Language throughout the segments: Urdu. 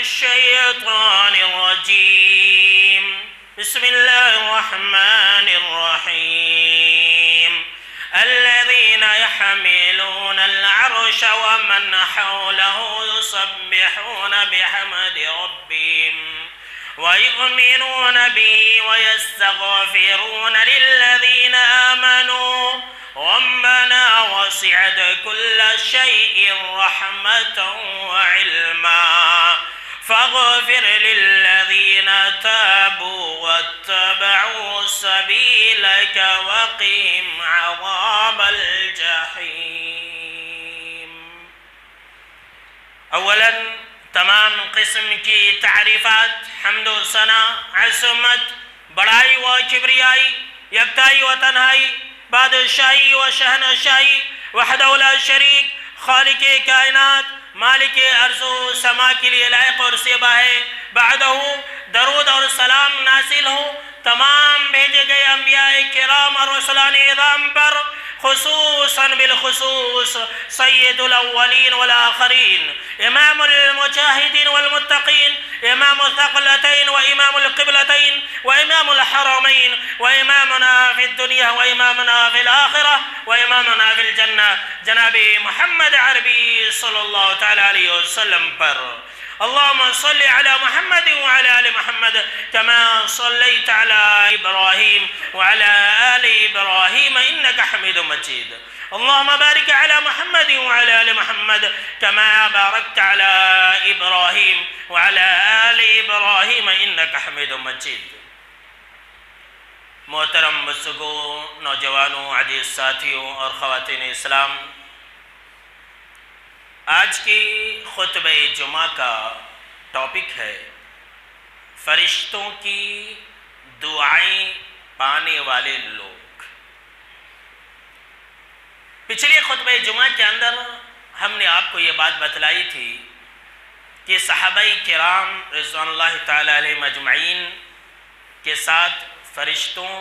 الشيطان الرجيم بسم الله الرحمن الرحيم الذين يحملون العرش ومن حوله يسبحون بحمد ربهم ويؤمنون به ويستغفرون للذين آمنوا ربنا وسعت كل شيء رحمة وعلما فاغفر للذين تابوا واتبعوا سبيلك وقهم عذاب الجحيم. اولا تمام قسم کی تعریفات، حمد و ثنا، عظمت، بڑائی و کبریائی، یکتائی و تنہائی، بادشاہی و شہنشاہی، وحدہ لا شریک، خالق کائنات، مالک ارض و سما کے لیے لائق اور سیبا ہے. بعدہ درود اور سلام نازل ہو تمام بھیجے گئے انبیاء کرام اور رسولان اعظام پر، خصوصاً بالخصوص سید الاولین والآخرین، امام المجاہدین والمتقین، امام الثقلتین وامام القبلتین وامام الحرمین وامامنا فی الدنیا وامامنا فی الآخرہ وامامنا فی الجنہ جناب محمد عربی صلی اللہ تعالی علیہ وسلم پر. اللهم صل على محمد وعلى آل محمد كما صليت على إبراهيم وعلى آل إبراهيم إنك حميد مجيد. اللهم بارك على محمد وعلى آل محمد كما باركت على إبراهيم وعلى آل إبراهيم إنك حميد مجيد. محترم بزرگوں، نوجوانوں، عزیز ساتھیوں اور خواتین اسلام، آج کی خطبہ جمعہ کا ٹاپک ہے فرشتوں کی دعائیں پانے والے لوگ. پچھلے خطبہ جمعہ کے اندر ہم نے آپ کو یہ بات بتلائی تھی کہ صحابہ کرام رضوان اللہ تعالی علیہ مجمعین کے ساتھ فرشتوں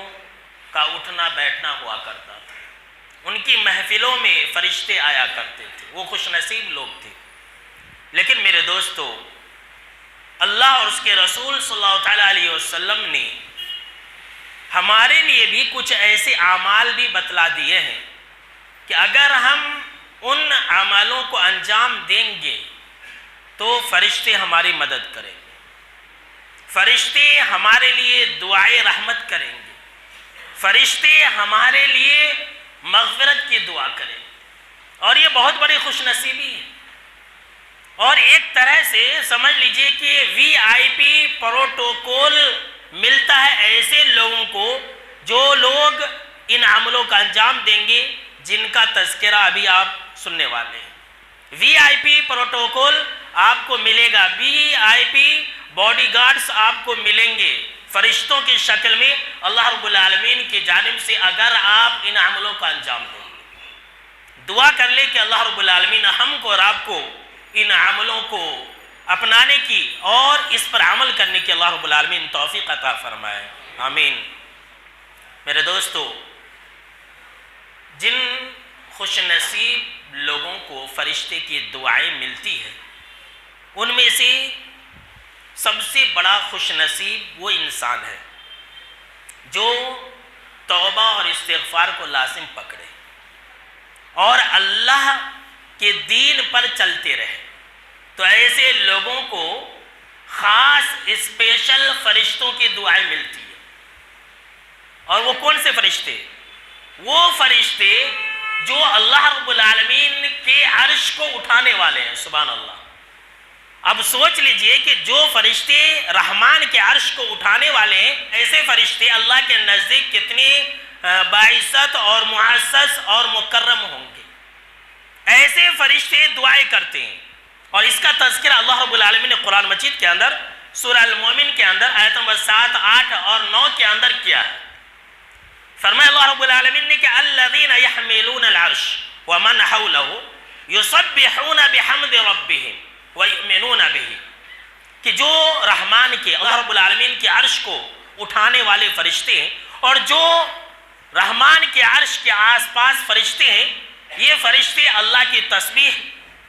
کا اٹھنا بیٹھنا ہوا کرتا تھا. ان کی محفلوں میں فرشتے آیا کرتے تھے، وہ خوش نصیب لوگ تھے. لیکن میرے دوستو، اللہ اور اس کے رسول صلی اللہ تعالی علیہ وسلم نے ہمارے لیے بھی کچھ ایسے اعمال بھی بتلا دیے ہیں کہ اگر ہم ان اعمالوں کو انجام دیں گے تو فرشتے ہماری مدد کریں گے، فرشتے ہمارے لیے دعائے رحمت کریں گے، فرشتے ہمارے لیے مغفرت کی دعا کریں. اور یہ بہت بڑی خوش نصیبی ہے، اور ایک طرح سے سمجھ لیجئے کہ وی آئی پی پروٹوکول ملتا ہے ایسے لوگوں کو جو لوگ ان عملوں کا انجام دیں گے جن کا تذکرہ ابھی آپ سننے والے ہیں. وی آئی پی پروٹوکول آپ کو ملے گا، وی آئی پی باڈی گارڈز آپ کو ملیں گے فرشتوں کی شکل میں اللہ رب العالمین کی جانب سے، اگر آپ ان عملوں کا انجام دیں گے. دعا کر لیں کہ اللہ رب العالمین ہم کو اور آپ کو ان عملوں کو اپنانے کی اور اس پر عمل کرنے کی اللہ رب العالمین توفیق عطا فرمائے، آمین. میرے دوستو، جن خوش نصیب لوگوں کو فرشتے کی دعائیں ملتی ہیں، ان میں سے سب سے بڑا خوش نصیب وہ انسان ہے جو توبہ اور استغفار کو لازم پکڑے اور اللہ کے دین پر چلتے رہے. تو ایسے لوگوں کو خاص اسپیشل فرشتوں کی دعائیں ملتی ہیں. اور وہ کون سے فرشتے؟ وہ فرشتے جو اللہ رب العالمین کے عرش کو اٹھانے والے ہیں. سبحان اللہ. اب سوچ لیجئے کہ جو فرشتے رحمان کے عرش کو اٹھانے والے ہیں، ایسے فرشتے اللہ کے نزدیک کتنے باعزت اور معزز اور مکرم ہوں گے. ایسے فرشتے دعائیں کرتے ہیں، اور اس کا تذکرہ اللہ رب العالمین نے قرآن مجید کے اندر سورہ المومن کے اندر آیت نمبر 7، 8 اور 9 کے اندر کیا ہے. فرمایا اللہ رب العالمین نے کہ الذین یحملون العرش ومن حولہ یسبحون بحمد ربہم وَيُؤْمِنُونَ بِهِ، کہ جو رحمان کے اللہ رب العالمین کے عرش کو اٹھانے والے فرشتے ہیں اور جو رحمان کے عرش کے آس پاس فرشتے ہیں، یہ فرشتے اللہ کی تسبیح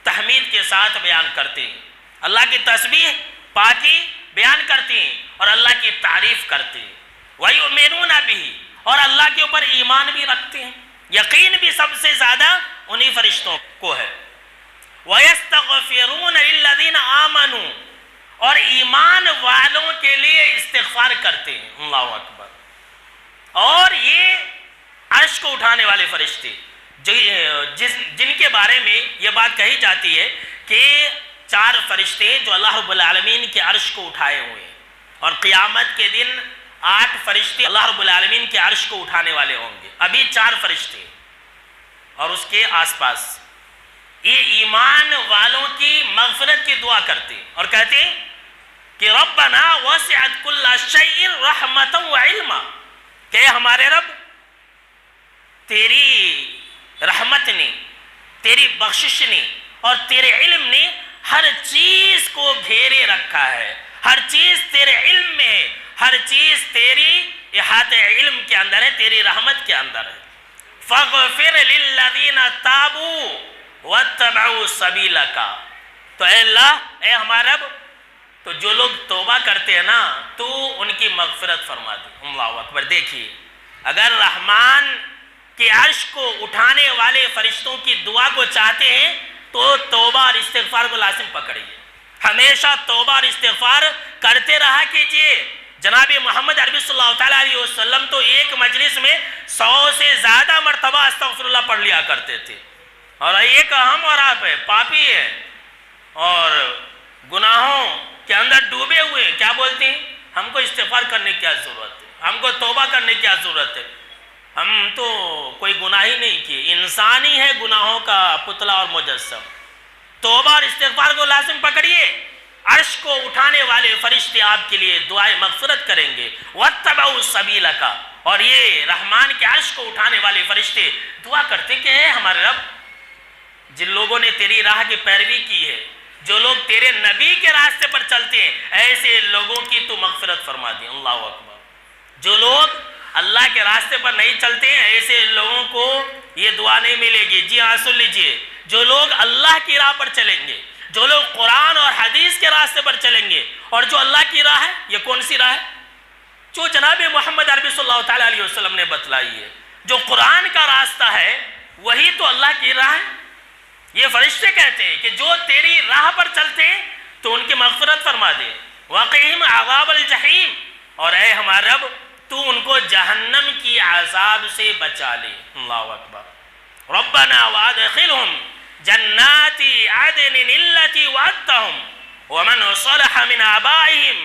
تحمید کے ساتھ بیان کرتے ہیں. اللہ کی تسبیح پاکی بیان کرتے ہیں اور اللہ کی تعریف کرتے ہیں، وَيُؤْمِنُونَ بِهِ، اور اللہ کے اوپر ایمان بھی رکھتے ہیں، یقین بھی سب سے زیادہ انہی فرشتوں کو ہے، وَيَسْتَغْفِرُونَ لِلَّذِينَ آمَنُوا، اور ایمان والوں کے لیے استغفار کرتے ہیں، اللہ اکبر۔ اور یہ عرش کو اٹھانے والے فرشتے جن کے بارے میں یہ بات کہی جاتی ہے کہ 4 فرشتے جو اللہ رب العالمین کے عرش کو اٹھائے ہوئے ہیں، اور قیامت کے دن 8 فرشتے اللہ رب العالمین کے عرش کو اٹھانے والے ہوں گے، ابھی 4 فرشتے اور اس کے آس پاس، یہ ایمان والوں کی مغفرت کی دعا کرتے ہیں اور کہتے ہیں کہ ربنا وسعت کل شیء رحمتا وعلما، کہ ہمارے رب تیری رحمت نے، تیری بخشش نے اور تیرے علم نے ہر چیز کو گھیرے رکھا ہے، ہر چیز تیرے علم میں ہے، ہر چیز تیری احاطہ علم کے اندر ہے، تیری رحمت کے اندر ہے۔ فاغفر للذین تابوا واتبعوا سبیلک، تو اے اللہ، اے ہمارا رب، تو جو لوگ توبہ کرتے ہیں نا تو ان کی مغفرت فرما دے۔ اللہ اکبر۔ دیکھیے، اگر رحمان کے عرش کو اٹھانے والے فرشتوں کی دعا کو چاہتے ہیں تو توبہ اور استغفار کو لازم پکڑیے، ہمیشہ توبہ اور استغفار کرتے رہا کیجئے۔ جناب محمد عربی صلی اللہ تعالیٰ علیہ وسلم تو ایک مجلس میں 100 سے زیادہ مرتبہ استغفر اللہ پڑھ لیا کرتے تھے، اور ایک ہم اور آپ ہے، پاپی ہے اور گناہوں کے اندر ڈوبے ہوئے، کیا بولتے ہیں؟ ہم کو استغفار کرنے کی کیا ضرورت ہے، ہم کو توبہ کرنے کی کیا ضرورت ہے، ہم تو کوئی گناہ ہی نہیں کیے، انسان ہی ہے گناہوں کا پتلا اور مجسم۔ توبہ اور استغفار کو لازم پکڑیے، عرش کو اٹھانے والے فرشتے آپ کے لیے دعائے مغفرت کریں گے۔ وَاتَّبَعُوا سَبِيلَكَ، اور یہ رحمان کے عرش کو اٹھانے والے فرشتے دعا کرتے ہیں کہ اے ہمارے رب، جن لوگوں نے تیری راہ کی پیروی کی ہے، جو لوگ تیرے نبی کے راستے پر چلتے ہیں، ایسے لوگوں کی تو مغفرت فرما دی۔ اللہ اکبر۔ جو لوگ اللہ کے راستے پر نہیں چلتے ہیں، ایسے لوگوں کو یہ دعا نہیں ملے گی۔ جی ہاں، سن لیجئے، جو لوگ اللہ کی راہ پر چلیں گے، جو لوگ قرآن اور حدیث کے راستے پر چلیں گے، اور جو اللہ کی راہ ہے، یہ کون سی راہ ہے؟ جو جناب محمد عربی صلی اللہ تعالیٰ علیہ وسلم نے بتلائی ہے، جو قرآن کا راستہ ہے، وہی تو اللہ کی راہ ہے۔ یہ فرشتے کہتے ہیں کہ جو تیری راہ پر چلتے ہیں تو ان کی مغفرت فرما دے۔ وَقِهِمْ عَذَابَ الْجَحِيمِ، اور اے ہمارا رب، تو ان کو جہنم کی عذاب سے بچا لے۔ اللہ اکبر۔ ربنا وادخلهم جنات عدن التي وعدتهم ومن صلح من آبائهم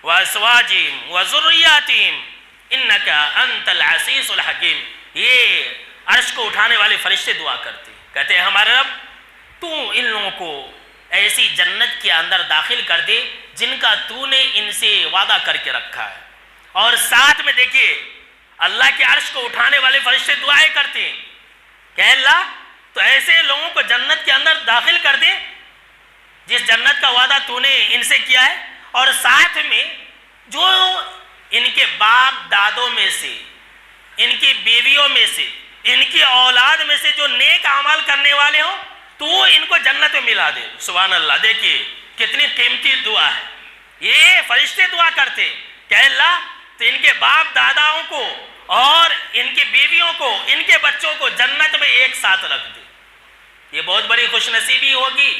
وازواجهم وذرياتهم انك انت العزيز الحكيم۔ یہ عرش کو اٹھانے والے فرشتے دعا کرتے ہیں، کہتے ہیں ہمارے رب، تو ان لوگوں کو ایسی جنت کے اندر داخل کر دے جن کا تو نے ان سے وعدہ کر کے رکھا ہے۔ اور ساتھ میں دیکھیے، اللہ کے عرش کو اٹھانے والے فرشتے دعائیں کرتے ہیں کہ اللہ، تو ایسے لوگوں کو جنت کے اندر داخل کر دے جس جنت کا وعدہ تو نے ان سے کیا ہے، اور ساتھ میں جو ان کے باپ دادوں میں سے، ان کی بیویوں میں سے، ان کی اولاد میں سے جو نیک اعمال کرنے والے ہوں تو ان کو جنت میں ملا دے۔ سبحان اللہ۔ دیکھیے کتنی قیمتی دعا ہے، یہ فرشتے دعا کرتے ہیں کہ اللہ، تو ان کے باپ داداؤں کو اور ان کی بیویوں کو، ان کے بچوں کو جنت میں ایک ساتھ رکھ دے۔ یہ بہت بڑی خوش نصیبی ہوگی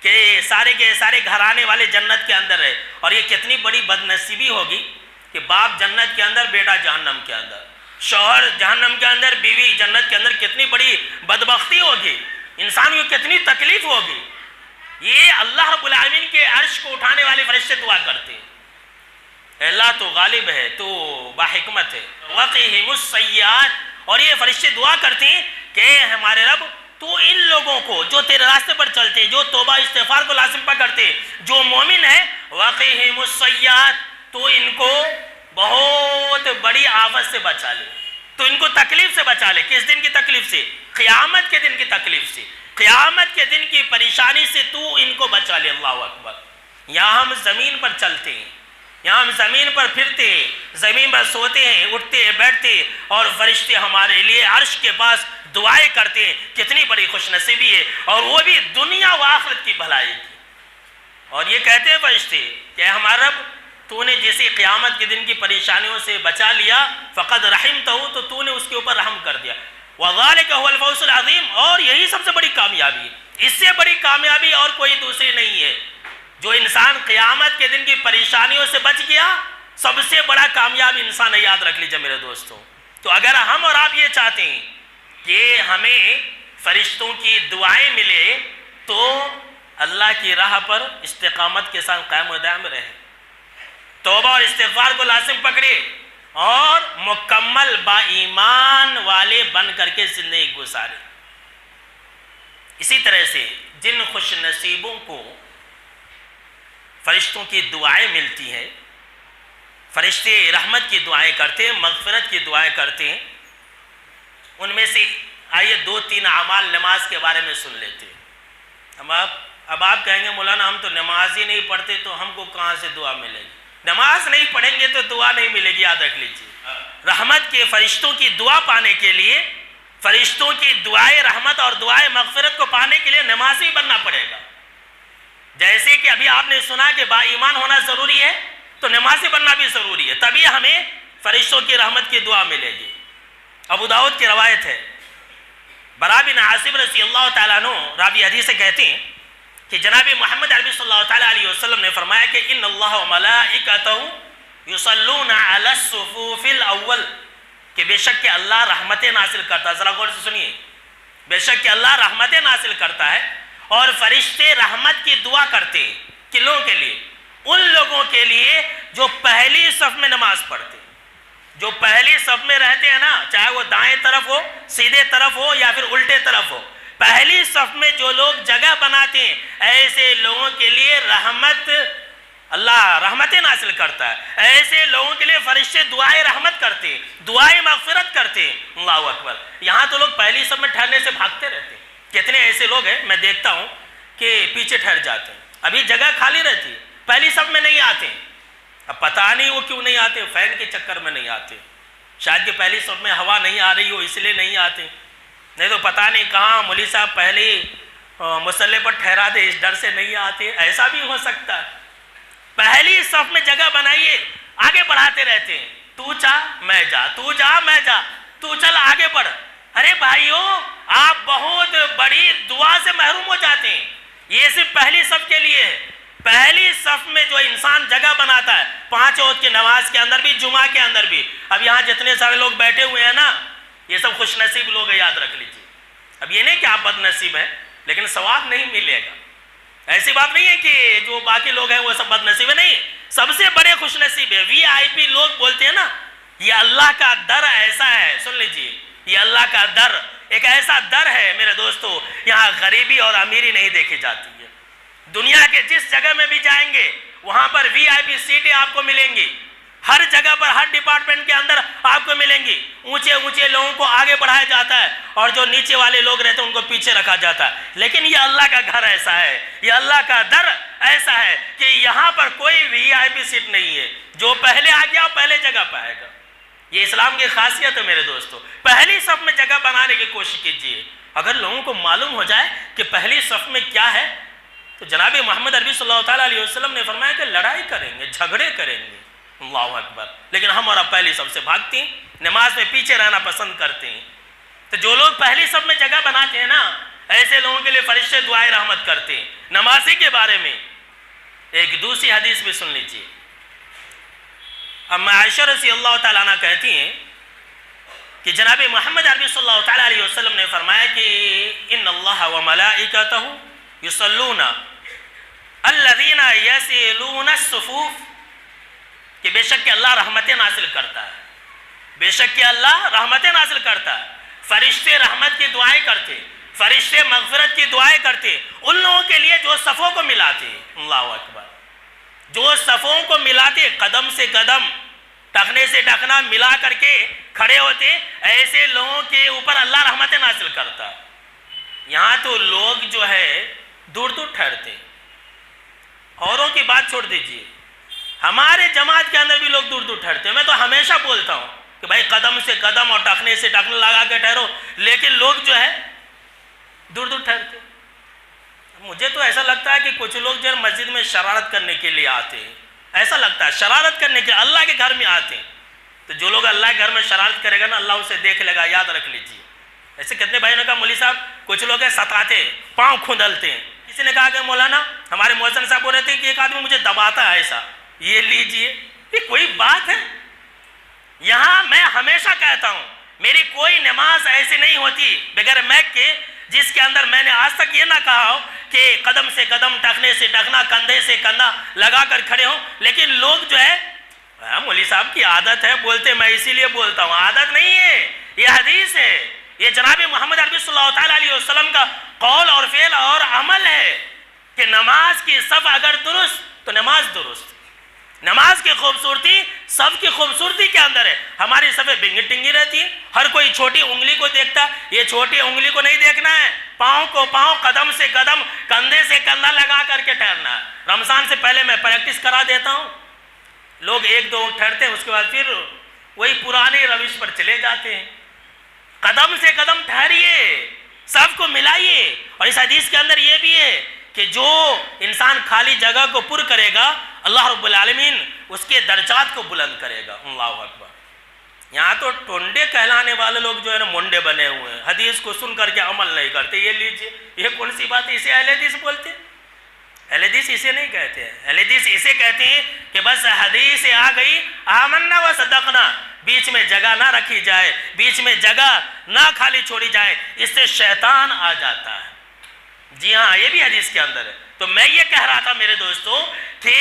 کہ سارے کے سارے گھرانے والے جنت کے اندر ہے، اور یہ کتنی بڑی بد نصیبی ہوگی کہ باپ جنت کے اندر، بیٹا جہنم کے اندر، شوہر جہنم کے اندر، بیوی جنت کے اندر۔ کتنی بڑی بدبختی ہوگی، انسان کو کتنی تکلیف ہوگی۔ یہ اللہ رب العالمین کے عرش کو اٹھانے والے فرشتے دعا کرتے ہیں، اللہ تو غالب ہے، تو باحکمت ہے۔ وَقِهِمُ السَّيِّئَاتِ، اور یہ فرشتے دعا کرتے ہیں کہ ہمارے رب، تو ان لوگوں کو جو تیرے راستے پر چلتے ہیں، جو توبہ استغفار کو لازم پکڑتے ہیں، جو مومن ہے، وَقِهِمُ السَّيِّئَاتِ، تو ان کو بہت بڑی آفت سے بچا لے، تو ان کو تکلیف سے بچا لے۔ کس دن کی تکلیف سے؟ قیامت کے دن کی تکلیف سے، قیامت کے دن کی پریشانی سے تو ان کو بچا لے۔ اللہ اکبر۔ یہاں ہم زمین پر چلتے ہیں، یہاں ہم زمین پر پھرتے ہیں، زمین پر سوتے ہیں، اٹھتے ہیں، بیٹھتے ہیں، اور فرشتے ہمارے لیے عرش کے پاس دعائیں کرتے ہیں۔ کتنی بڑی خوش نصیبی ہے، اور وہ بھی دنیا و آخرت کی بھلائی کی۔ اور یہ کہتے ہیں فرشتے کہ ہمارا رب تو نے جیسے قیامت کے دن کی پریشانیوں سے بچا لیا فقد رحمتہ تو تو نے اس کے اوپر رحم کر دیا وذالک هو الفوز العظیم اور یہی سب سے بڑی کامیابی ہے، اس سے بڑی کامیابی اور کوئی دوسری نہیں ہے۔ جو انسان قیامت کے دن کی پریشانیوں سے بچ گیا سب سے بڑا کامیاب انسان ہے، یاد رکھ لیجیے میرے دوستوں۔ تو اگر ہم اور آپ یہ چاہتے ہیں کہ ہمیں فرشتوں کی دعائیں ملے تو اللہ کی راہ پر استقامت کے ساتھ قائم و دائم رہے، توبہ اور استغفار کو لازم پکڑے اور مکمل با ایمان والے بن کر کے زندگی گزارے۔ اسی طرح سے جن خوش نصیبوں کو فرشتوں کی دعائیں ملتی ہیں، فرشتے رحمت کی دعائیں کرتے ہیں، مغفرت کی دعائیں کرتے ہیں، ان میں سے آئیے 2-3 اعمال نماز کے بارے میں سن لیتے ہیں۔ اب آپ کہیں گے مولانا ہم تو نماز ہی نہیں پڑھتے تو ہم کو کہاں سے دعا ملے گی؟ نماز نہیں پڑھیں گے تو دعا نہیں ملے گی، یاد رکھ لیجیے۔ رحمت کے فرشتوں کی دعا پانے کے لیے، فرشتوں کی دعائیں رحمت اور دعائیں مغفرت کو پانے کے لیے نمازی بننا پڑے گا۔ جیسے کہ ابھی آپ نے سنا کہ با ایمان ہونا ضروری ہے تو نمازی بننا بھی ضروری ہے، تبھی ہمیں فرشتوں کی رحمت کی دعا ملے گی۔ ابو داؤد کی روایت ہے، برا بن عازب رضی اللہ تعالیٰ عنہ راوی حدیث سے کہتے ہیں کہ جناب محمد عربی صلی اللہ تعالیٰ علیہ وسلم نے فرمایا کہ ان اللہ و ملائکتہ یصلون علی الصفوف الاول، کہ بے شک کہ اللہ رحمتیں نازل کرتا ہے۔ ذرا غور سے سنیے، بے شک کہ اللہ رحمتیں نازل کرتا ہے اور فرشتے رحمت کی دعا کرتے ہیں کن لوگوں کے لیے؟ ان لوگوں کے لیے جو پہلی صف میں نماز پڑھتے ہیں، جو پہلی صف میں رہتے ہیں نا، چاہے وہ دائیں طرف ہو، سیدھے طرف ہو یا پھر الٹے طرف ہو، پہلی صف میں جو لوگ جگہ بناتے ہیں ایسے لوگوں کے لیے رحمت، اللہ رحمتیں نازل کرتا ہے۔ ایسے لوگوں کے لیے فرشتے دعائیں رحمت کرتے ہیں، دعائیں مغفرت کرتے ہیں۔ اللہ اکبر۔ یہاں تو لوگ پہلی صف میں ٹھہرنے سے بھاگتے رہتے ہیں، کتنے ایسے لوگ ہیں میں دیکھتا ہوں کہ پیچھے ٹھہر جاتے ہیں، ابھی جگہ خالی رہتی ہے، پہلی صف میں نہیں آتے ہیں۔ اب پتہ نہیں وہ کیوں نہیں آتے، فین کے چکر میں نہیں آتے، شاید کہ پہلی صف میں ہوا نہیں آ رہی ہو اس لیے نہیں آتے، نہیں تو پتہ نہیں کہاں مولوی صاحب پہلے مصلی پر ٹھہرا دے اس ڈر سے نہیں آتے، ایسا بھی ہو سکتا ہے۔ پہلی صف میں جگہ بنائیے، آگے بڑھاتے رہتے ہیں، تو چاہ میں جا، تو جا میں جا، تو چل آگے بڑھ۔ ارے بھائیو آپ بہت بڑی دعا سے محروم ہو جاتے ہیں، یہ صرف پہلی صف کے لیے ہے۔ پہلی صف میں جو انسان جگہ بناتا ہے 5 وقت کی نماز کے اندر بھی، جمعہ کے اندر بھی، اب یہاں جتنے سارے لوگ بیٹھے ہوئے ہیں نا یہ سب خوش نصیب لوگ ہیں، یاد رکھ لیجیے۔ اب یہ نہیں کہ آپ بد نصیب ہیں لیکن ثواب نہیں ملے گا، ایسی بات نہیں ہے کہ جو باقی لوگ ہیں وہ سب بد نصیب ہیں، نہیں، سب سے بڑے خوش نصیب ہے VIP لوگ بولتے ہیں نا، یہ اللہ کا در ایسا ہے، سن لیجیے، یہ اللہ کا در ایک ایسا در ہے میرے دوستو، یہاں غریبی اور امیری نہیں دیکھی جاتی ہے۔ دنیا کے جس جگہ میں بھی جائیں گے وہاں پر VIP سیٹیں آپ کو ملیں گی، ہر جگہ پر ہر ڈپارٹمنٹ کے اندر آپ کو ملیں گی، اونچے اونچے لوگوں کو آگے بڑھایا جاتا ہے اور جو نیچے والے لوگ رہتے ہیں ان کو پیچھے رکھا جاتا ہے۔ لیکن یہ اللہ کا گھر ایسا ہے، یہ اللہ کا در ایسا ہے کہ یہاں پر کوئی VIP سیٹ نہیں ہے، جو پہلے آ گیا پہلے جگہ پہ آئے گا۔ یہ اسلام کی خاصیت ہے میرے دوستو، پہلی صف میں جگہ بنانے کی کوشش کیجیے۔ اگر لوگوں کو معلوم ہو جائے کہ پہلی صف میں کیا ہے تو جناب محمد عربی صلی اللہ تعالیٰ علیہ وسلم نے فرمایا کہ لڑائی کریں گے، جھگڑے کریں گے۔ اللہ اکبر۔ لیکن ہم اور اب پہلی صف سے بھاگتے ہیں، نماز میں پیچھے رہنا پسند کرتے ہیں۔ تو جو لوگ پہلی صف میں جگہ بناتے ہیں نا ایسے لوگوں کے لیے فرشتے دعائیں رحمت کرتے ہیں۔ نمازی کے بارے میں ایک دوسری حدیث بھی سن لیجیے۔ اما عائشہ رضی اللہ تعالیٰ عنہ کہتی ہیں کہ جناب محمد عربی صلی اللہ تعالیٰ علیہ وسلم نے فرمایا کہ ان اللہ و ملائکتہ یصلون الذین یصلون الصفوف، کہ بے شک کہ اللہ رحمتیں نازل کرتا ہے، بے شک کہ اللہ رحمتیں نازل کرتا ہے، فرشتے رحمت کی دعائیں کرتے، فرشتے مغفرت کی دعائیں کرتے ان لوگوں کے لیے جو صفوں کو ملاتے۔ اللہ اکبر۔ جو صفوں کو ملاتے، قدم سے قدم، ٹخنے سے ٹخنا ملا کر کے کھڑے ہوتے، ایسے لوگوں کے اوپر اللہ رحمتیں نازل کرتا ہے۔ یہاں تو لوگ جو ہے دور دور ٹھہرتے، اوروں کی بات چھوڑ دیجئے، ہمارے جماعت کے اندر بھی لوگ دور دور ٹھہرتے ہیں۔ میں تو ہمیشہ بولتا ہوں کہ بھائی قدم سے قدم اور ٹخنے سے ٹخنا لگا کے ٹھہرو، لیکن لوگ جو ہے دور دور ٹھہرتے۔ مجھے تو ایسا لگتا ہے کہ کچھ لوگ جو ہے مسجد میں شرارت کرنے کے لیے آتے ہیں، ایسا لگتا ہے شرارت کرنے کے اللہ کے گھر میں آتے ہیں. تو جو لوگ اللہ کے گھر میں شرارت کرے گا نا اللہ اسے دیکھ لے گا، یاد رکھ لیجیے. ایسے کتنے بھائیوں نے کہا مولوی صاحب کچھ لوگ ہیں ستاتے ہیں، پاؤں کھندلتے ہیں. کسی نے کہا کہ مولانا ہمارے مؤذن صاحب بول رہے تھے کہ ایک آدمی مجھے دباتا ہے ایسا. یہ لیجیے، یہ کوئی بات ہے؟ یہاں میں ہمیشہ کہتا ہوں میری کوئی نماز ایسی نہیں ہوتی بغیر میک کے جس کے اندر میں نے آج تک یہ نہ کہا ہو کہ قدم سے قدم، ٹخنے سے ٹخنا، کندھے سے کندھا لگا کر کھڑے ہوں. لیکن لوگ جو ہے مولوی صاحب کی عادت ہے بولتے، میں اسی لیے بولتا ہوں. عادت نہیں ہے، یہ حدیث ہے، یہ جناب محمد عربی صلی اللہ تعالیٰ علیہ وسلم کا قول اور فعل اور عمل ہے کہ نماز کی صف اگر درست تو نماز درست. نماز کی خوبصورتی صف کی خوبصورتی کے اندر ہے. ہماری صفیں بنگی ٹنگی رہتی ہیں، ہر کوئی چھوٹی انگلی کو دیکھتا. یہ چھوٹی انگلی کو نہیں دیکھنا ہے، پاؤں کو پاؤں، قدم سے قدم، کندھے سے کندھا لگا کر کے ٹھہرنا. رمضان سے پہلے میں پریکٹس کرا دیتا ہوں. لوگ ایک دو ٹھہرتے ہیں، اس کے بعد پھر وہی پرانے روش پر چلے جاتے ہیں. قدم سے قدم ٹھہریے، سب کو ملائیے. اور اس حدیث کے اندر یہ بھی ہے کہ جو انسان خالی جگہ کو پر کرے گا اللہ رب العالمین اس کے درجات کو بلند کرے گا. اللہ اکبر. یہاں تو ٹونڈے کہلانے والے لوگ جو ہے نا منڈے بنے ہوئے ہیں، حدیث کو سن کر کے عمل نہیں کرتے. یہ لیجئے، یہ کون سی بات ہے؟ اسے اہل حدیث بولتے ہیں؟ اہل حدیث اسے نہیں کہتے ہیں. اہل حدیث اسے کہتے ہیں کہ بس حدیث آ گئی آمنا و صدقنا، بیچ میں جگہ نہ رکھی جائے، بیچ میں جگہ نہ خالی چھوڑی جائے، اس سے شیطان آ جاتا ہے. جی ہاں، یہ بھی حدیث کے اندر ہے. تو میں یہ کہہ رہا تھا میرے دوستوں کہ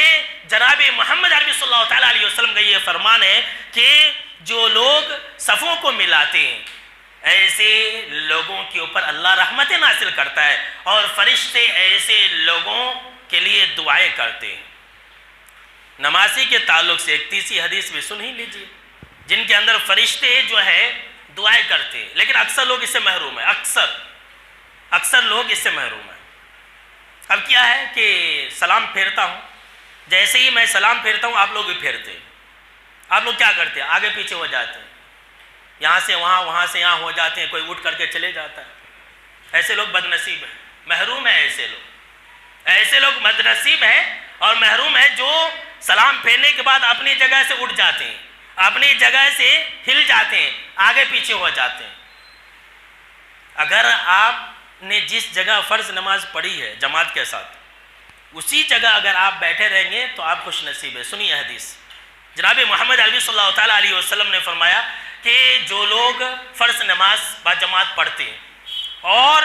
جناب محمد عربی صلی اللہ تعالیٰ علیہ وسلم کا یہ فرمان ہے کہ جو لوگ صفوں کو ملاتے ہیں ایسے لوگوں کے اوپر اللہ رحمتیں نازل کرتا ہے، اور فرشتے ایسے لوگوں کے لیے دعائیں کرتے ہیں. نمازی کے تعلق سے ایک تیسری حدیث بھی سن ہی لیجیے جن کے اندر فرشتے جو ہے دعائیں کرتے ہیں، لیکن اکثر لوگ اس سے محروم ہیں. اکثر لوگ اس سے محروم ہیں. اب کیا ہے کہ سلام پھیرتا ہوں، جیسے ہی میں سلام پھیرتا ہوں آپ لوگ بھی پھیرتے ہیں. آپ لوگ کیا کرتے ہیں؟ آگے پیچھے ہو جاتے ہیں، یہاں سے وہاں، وہاں سے یہاں ہو جاتے ہیں. کوئی اٹھ کر کے چلے جاتا ہے. ایسے لوگ بد نصیب ہیں، محروم ہیں. ایسے لوگ بد نصیب ہیں اور محروم ہیں جو سلام پھیرنے کے بعد اپنی جگہ سے اٹھ جاتے ہیں، اپنی جگہ سے ہل جاتے ہیں، آگے پیچھے ہو جاتے ہیں. اگر آپ نے جس جگہ فرض نماز پڑھی ہے جماعت کے ساتھ، اسی جگہ اگر آپ بیٹھے رہیں گے تو آپ خوش نصیب ہیں. سنیے حدیث. جناب محمد عربی صلی اللہ تعالیٰ علیہ وسلم نے فرمایا کہ جو لوگ فرض نماز با جماعت پڑھتے ہیں اور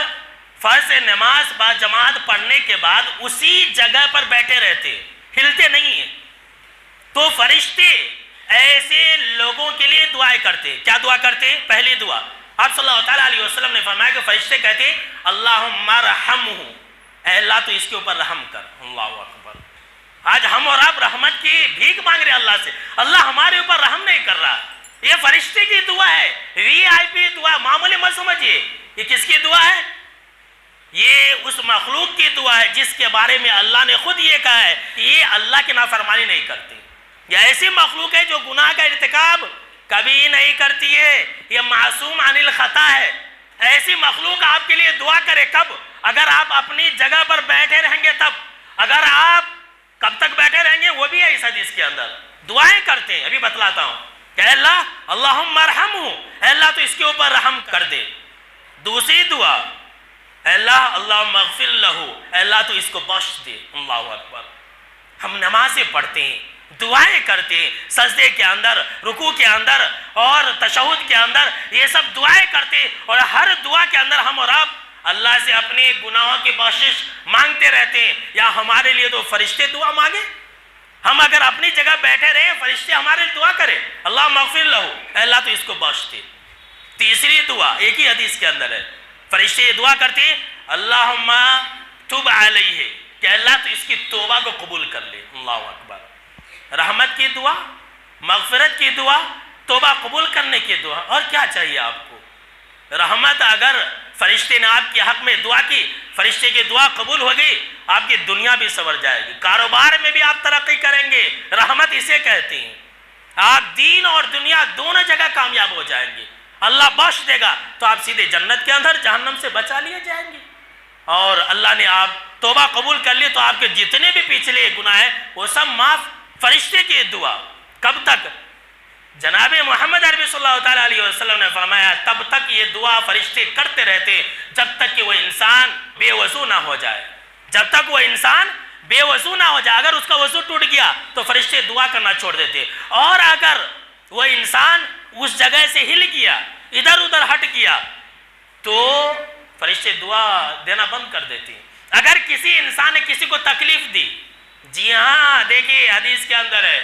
فرض نماز با جماعت پڑھنے کے بعد اسی جگہ پر بیٹھے رہتے ہیں، ہلتے نہیں ہیں، تو فرشتے ایسے لوگوں کے لیے دعائیں کرتے ہیں. کیا دعا کرتے ہیں؟ پہلی دعا آپ صلی اللہ تعالیٰ علیہ وسلم نے فرمایا کہ فرشتے کہتے ہیں اللہم ارحمہ، اے اللہ تو اس کے اوپر رحم کر. اللہ اکبر. آج ہم اور آپ رحمت کی بھیک مانگ رہے اللہ سے، اللہ ہمارے اوپر رحم نہیں کر رہا. یہ فرشتے کی دعا ہے، وی آئی پی دعا، معمولی مت سمجھیے. یہ کس کی دعا ہے؟ یہ اس مخلوق کی دعا ہے جس کے بارے میں اللہ نے خود یہ کہا ہے کہ یہ اللہ کی نافرمانی نہیں کرتی. یہ ایسی مخلوق ہے جو گناہ کا ارتکاب کبھی نہیں کرتی ہے، یہ معصوم عن الخطا ہے. ایسی مخلوق آپ کے لیے دعا کرے کب؟ اگر آپ اپنی جگہ پر بیٹھے رہیں گے تب. اگر آپ کب تک بیٹھے رہیں گے وہ بھی ہے اس حدیث کے اندر. دعائیں کرتے ہیں، ابھی بتلاتا ہوں کہ اللہ اللہم ارحمہ، اے اللہ تو اس کے اوپر رحم کر دے. دوسری دعا اے اللہ اللہم اغفر لہ، اے اللہ تو اس کو بخش دے. اللہ اکبر. ہم نمازیں پڑھتے ہیں، دعائیں کرتے ہیں، سجدے کے اندر، رکوع کے اندر اور تشہد کے اندر یہ سب دعائیں کرتے ہیں، اور ہر دعا کے اندر ہم اور آپ اللہ سے اپنے گناہوں کی بخشش مانگتے رہتے ہیں. یا ہمارے لیے تو فرشتے دعا مانگے؟ ہم اگر اپنی جگہ بیٹھے رہے فرشتے ہمارے لیے دعا کرے اللہم اغفر لہ، اے اللہ تو اس کو بخش دے. تیسری دعا ایک ہی حدیث کے اندر ہے، فرشتے یہ دعا کرتے ہیں اللہم تب علیہ، کہ اللہ تو اس کی توبہ کو قبول کر لے. اللہ اکبر. رحمت کی دعا، مغفرت کی دعا، توبہ قبول کرنے کی دعا، اور کیا چاہیے آپ کو؟ رحمت اگر فرشتے نے آپ کے حق میں دعا کی، فرشتے کی دعا قبول ہو گئی، آپ کی دنیا بھی سنور جائے گی، کاروبار میں بھی آپ ترقی کریں گے. رحمت اسے کہتے ہیں. آپ دین اور دنیا دونوں جگہ کامیاب ہو جائیں گے. اللہ بخش دے گا تو آپ سیدھے جنت کے اندر، جہنم سے بچا لیے جائیں گے. اور اللہ نے آپ توبہ قبول کر لی تو آپ کے جتنے بھی پچھلے گناہ ہیں وہ سب معاف. فرشتے کی دعا کب تک؟ جناب محمد عربی صلی اللہ تعالیٰ علیہ وسلم نے فرمایا تب تک یہ دعا فرشتے کرتے رہتے جب تک کہ وہ انسان بے وضو نہ ہو جائے. جب تک وہ انسان بے وضو نہ ہو جائے. اگر اس کا وضو ٹوٹ گیا تو فرشتے دعا کرنا چھوڑ دیتے, اور اگر وہ انسان اس جگہ سے ہل گیا, ادھر ادھر ہٹ گیا, تو فرشتے دعا دینا بند کر دیتے. اگر کسی انسان نے کسی کو تکلیف دی, جی ہاں دیکھیے حدیث کے اندر ہے,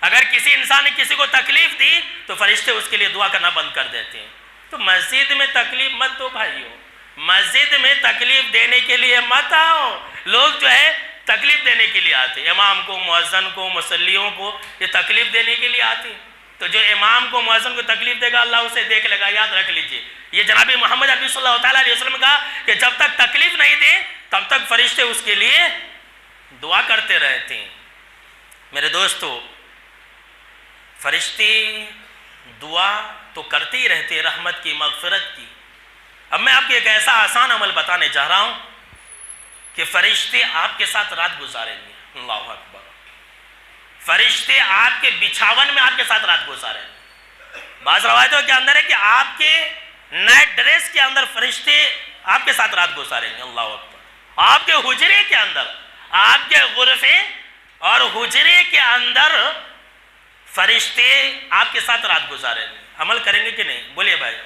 اگر کسی انسان نے کسی کو تکلیف دی تو فرشتے اس کے لیے دعا کرنا بند کر دیتے ہیں. تو مسجد میں تکلیف مت دو بھائیو, مسجد میں تکلیف دینے کے لیے مت آؤ. لوگ جو ہے تکلیف دینے کے لیے آتے, امام کو, مؤذن کو, مصلیوں کو یہ تکلیف دینے کے لیے آتے. تو جو امام کو, مؤذن کو تکلیف دے گا اللہ اسے دیکھ لے گا. یاد رکھ لیجئے, یہ جناب محمد عربی صلی اللہ تعالیٰ علیہ وسلم نے کہا کہ جب تک تکلیف نہیں دے تب تک فرشتے اس کے لیے دعا کرتے رہتے ہیں. میرے دوستو, فرشتے دعا تو کرتے ہی رہتے رحمت کی, مغفرت کی. اب میں آپ کو ایک ایسا آسان عمل بتانے جا رہا ہوں کہ فرشتے آپ کے ساتھ رات گزاریں گے. اللہ اکبر. فرشتے آپ کے بچھاون میں آپ کے ساتھ رات گزاریں گے. بعض روایتوں کے اندر ہے کہ آپ کے نائٹ ڈریس کے اندر فرشتے آپ کے ساتھ رات گزاریں گے. اللہ اکبر. آپ کے حجرے کے اندر, آپ کے غرفے اور حجرے کے اندر فرشتے آپ کے ساتھ رات گزاریں گے. عمل کریں گے کہ نہیں؟ بولیے بھائی.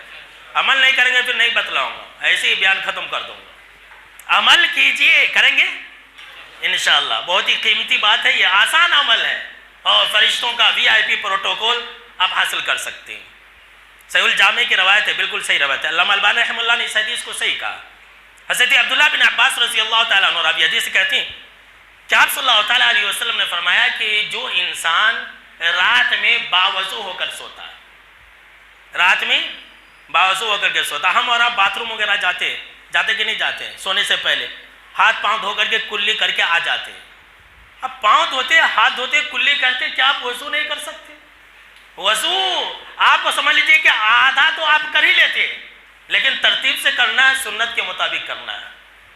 عمل نہیں کریں گے تو نہیں بتلاؤں گا, ایسے ہی بیان ختم کر دوں گا. عمل کیجئے, کریں گے انشاءاللہ. بہت ہی قیمتی بات ہے, یہ آسان عمل ہے اور فرشتوں کا VIP پروٹوکول آپ حاصل کر سکتے ہیں. صحیح الجامع کی روایت ہے, بالکل صحیح روایت ہے. علامہ البانی رحمہ اللہ نے اس حدیث کو صحیح کہا. حضرت عبداللہ بن عباس رضی اللہ تعالیٰ عنہ راوی حدیث کہتے ہیں کہ آپ صلی اللہ تعالیٰ علیہ وسلم نے فرمایا کہ جو انسان رات میں باوضو ہو کر سوتا ہے, رات میں باوضو ہو کر کے سوتا. ہم اور آپ باتھ روم وغیرہ جاتے کہ نہیں جاتے؟ سونے سے پہلے ہاتھ پاؤں دھو کر کے کلی کر کے آ جاتے ہیں. اب پاؤں دھوتے, ہاتھ دھوتے, کلی کرتے, کیا آپ وضو نہیں کر سکتے؟ وضو آپ کو سمجھ لیجئے کہ آدھا تو آپ کر ہی لیتے, لیکن ترتیب سے کرنا ہے, سنت کے مطابق کرنا ہے.